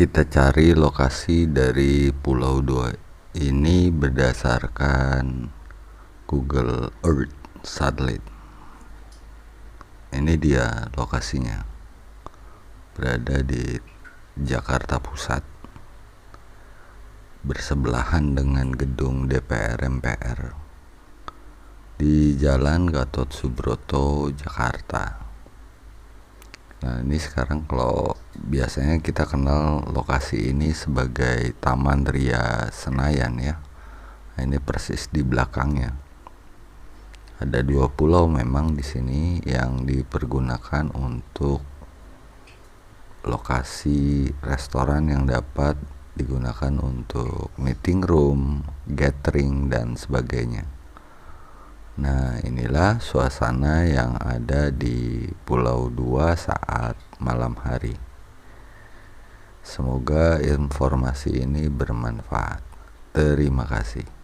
kita cari lokasi dari Pulau 2 ini berdasarkan Google Earth Satellite. Ini dia lokasinya, berada di Jakarta Pusat, bersebelahan dengan gedung DPR MPR di Jalan Gatot Subroto, Jakarta. Nah, ini sekarang kalau biasanya kita kenal lokasi ini sebagai Taman Ria Senayan ya. Nah, ini persis di belakangnya. Ada 2 pulau memang di sini yang dipergunakan untuk lokasi restoran yang dapat digunakan untuk meeting room, gathering dan sebagainya. Nah, inilah suasana yang ada di Pulau 2 saat malam hari. Semoga informasi ini bermanfaat. Terima kasih.